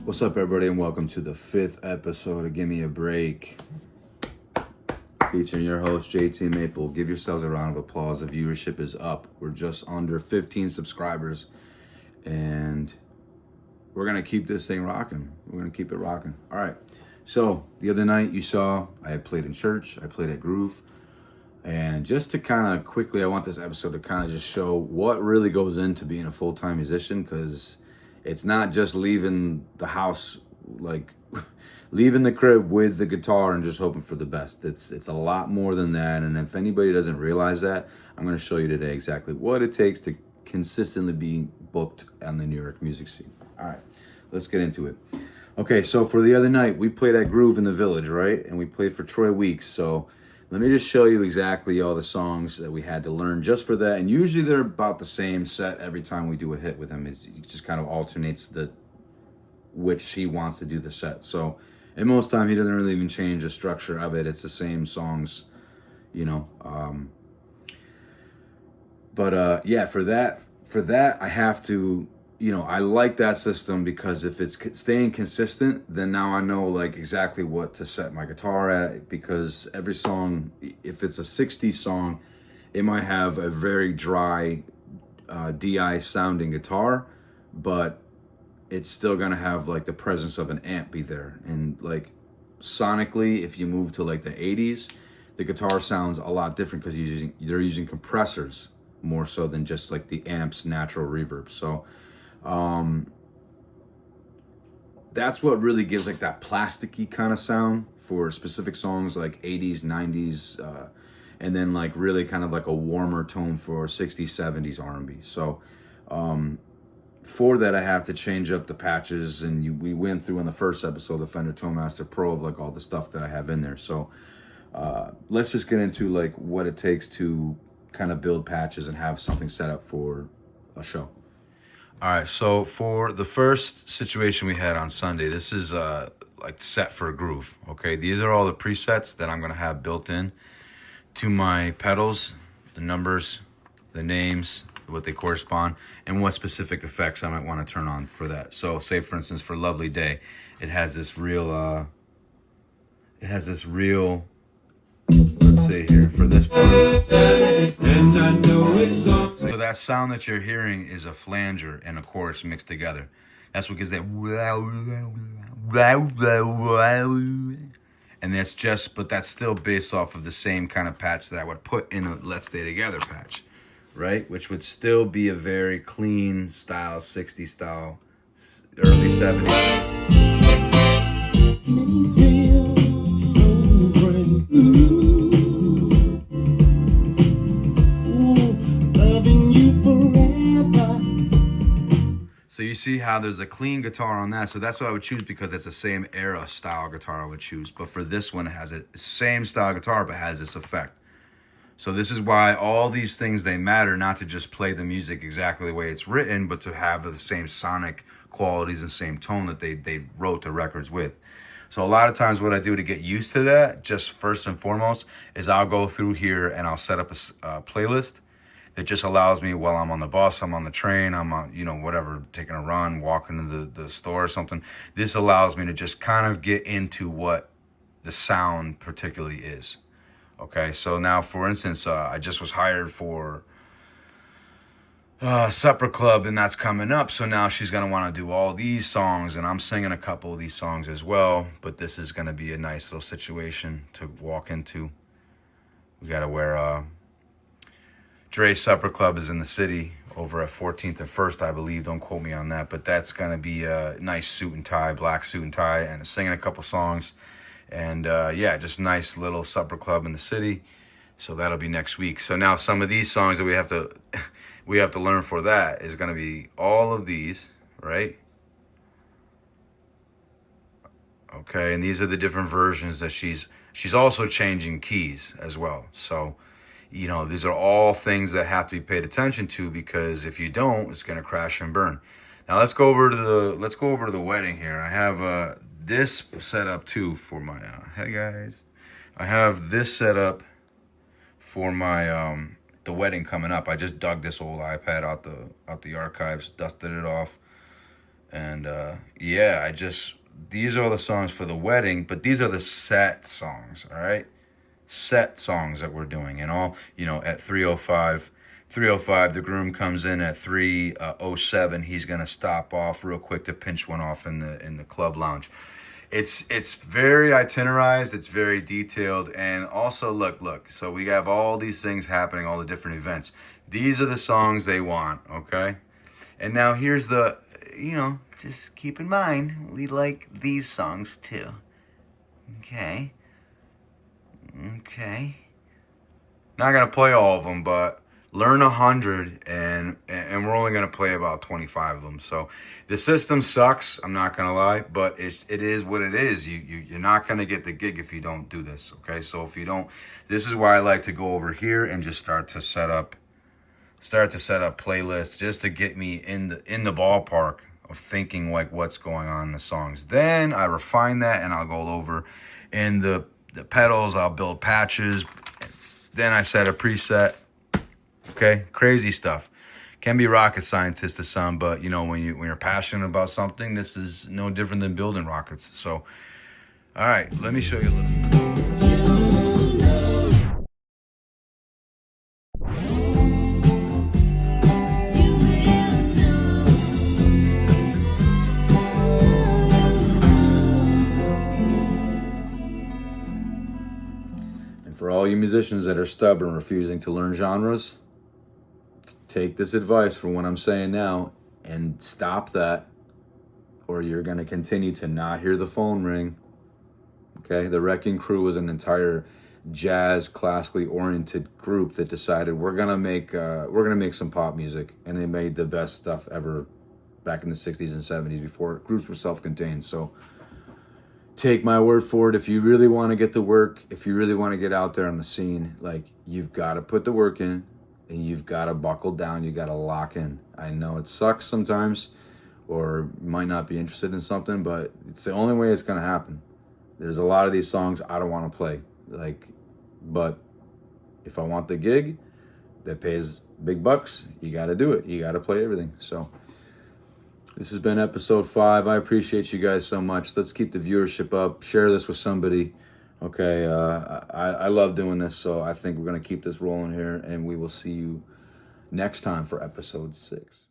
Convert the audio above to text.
What's up, everybody, and welcome to the 5th episode of Give Me a Break, featuring your host, JT Maple. Give yourselves a round of applause. The viewership is up. We're just under 15 subscribers, and we're going to keep this thing rocking. We're going to keep it rocking. All right. So, the other night you saw I had played in church. I played at Groove. And just to kind of quickly, I want this episode to kind of just show what really goes into being a full-time musician, because it's not just leaving the house, like leaving the crib with the guitar and just hoping for the best. It's a lot more than that. And if anybody doesn't realize that, I'm going to show you today exactly what it takes to consistently be booked on the New York music scene. All right, let's get into it. Okay, so for the other night, we played at Groove in the Village, right? And we played for Troy Weeks. So let me just show you exactly all the songs that we had to learn just for that. And usually they're about the same set every time we do a hit with him. It just kind of alternates which he wants to do the set. So, and most time he doesn't really even change the structure of it. It's the same songs, you know. Yeah, for that I have to, I like that system, because if it's staying consistent, then now I know like exactly what to set my guitar at, because every song, if it's a 60s song, it might have a very dry DI sounding guitar, but it's still gonna have like the presence of an amp be there. And like sonically, if you move to like the 80s, the guitar sounds a lot different, because they're using compressors more so than just like the amp's natural reverb. So that's what really gives like that plasticky kind of sound for specific songs like 80s, 90s, and then like really kind of like a warmer tone for 60s, 70s R&B. So for that, I have to change up the patches, and we went through in the first episode the Fender Toolmaster Pro of like all the stuff that I have in there. So let's just get into like what it takes to kind of build patches and have something set up for a show. All right, so for the first situation we had on Sunday, this is like set for a groove. Okay, these are all the presets that I'm gonna have built in to my pedals, the numbers, the names, what they correspond, and what specific effects I might want to turn on for that. So, say for instance, for Lovely Day, it has this real. Let's see here for this part. So that sound that you're hearing is a flanger and a chorus mixed together. That's what gives that. And but that's still based off of the same kind of patch that I would put in a Let's Stay Together patch, right? Which would still be a very clean style, 60s style, early 70s. So you see how there's a clean guitar on that. So that's what I would choose, because it's the same era style guitar I would choose. But for this one, it has a same style guitar, but has this effect. So this is why all these things, they matter, not to just play the music exactly the way it's written, but to have the same sonic qualities and same tone that they wrote the records with. So a lot of times what I do to get used to that, just first and foremost, is I'll go through here and I'll set up a playlist that just allows me, while I'm on the bus, I'm on the train, I'm on, whatever, taking a run, walking to the store or something. This allows me to just kind of get into what the sound particularly is. Okay, so now, for instance, I just was hired for Supper Club, and that's coming up. So now she's going to want to do all these songs, and I'm singing a couple of these songs as well. But this is going to be a nice little situation to walk into. We got to wear... Dre's Supper Club is in the city over at 14th and 1st, I believe. Don't quote me on that. But that's going to be a nice suit and tie, black suit and tie, and singing a couple songs. And just nice little supper club in the city. So that'll be next week. So now some of these songs that we have to learn for that is going to be all of these, right? Okay, and these are the different versions that she's also changing keys as well. So, these are all things that have to be paid attention to, because if you don't, it's going to crash and burn. Now let's go over to the wedding here. I have this set up too for my hey guys. I have this set up for my the wedding coming up. I just dug this old iPad out the archives, dusted it off, And yeah, these are the songs for the wedding, but these are the set songs, all right? Set songs that we're doing. And all, at 3:05, the groom comes in at 3:07. He's gonna stop off real quick to pinch one off in the club lounge. It's very itinerized, it's very detailed, and also look. So we have all these things happening, all the different events. These are the songs they want, okay? And now here's just keep in mind, we like these songs too. Okay. Not gonna play all of them, but learn 100, and we're only gonna play about 25 of them. So the system sucks. I'm not gonna lie, but it is what it is. You're not gonna get the gig if you don't do this. Okay, so if you don't, this is why I like to go over here and just start to set up playlists just to get me in the ballpark of thinking like what's going on in the songs. Then I refine that and I'll go over in the pedals. I'll build patches. Then I set a preset. Okay, crazy stuff. Can be rocket scientist to some, but when you're passionate about something, this is no different than building rockets. So, all right, let me show you a little. For all you musicians that are stubborn, refusing to learn genres, take this advice from what I'm saying now and stop that, or you're going to continue to not hear the phone ring. Okay? The Wrecking Crew was an entire jazz, classically oriented group that decided we're gonna make some pop music, and they made the best stuff ever back in the 60s and 70s before groups were self-contained. So take my word for it. If you really want to get to work, if you really want to get out there on the scene, like, you've got to put the work in, and you've got to buckle down. You got to lock in. I know it sucks sometimes, or you might not be interested in something, but it's the only way it's going to happen. There's a lot of these songs I don't want to play, but if I want the gig that pays big bucks, you got to do it. You got to play everything. So this has been episode 5. I appreciate you guys so much. Let's keep the viewership up. Share this with somebody. Okay, I love doing this, so I think we're going to keep this rolling here, and we will see you next time for episode 6.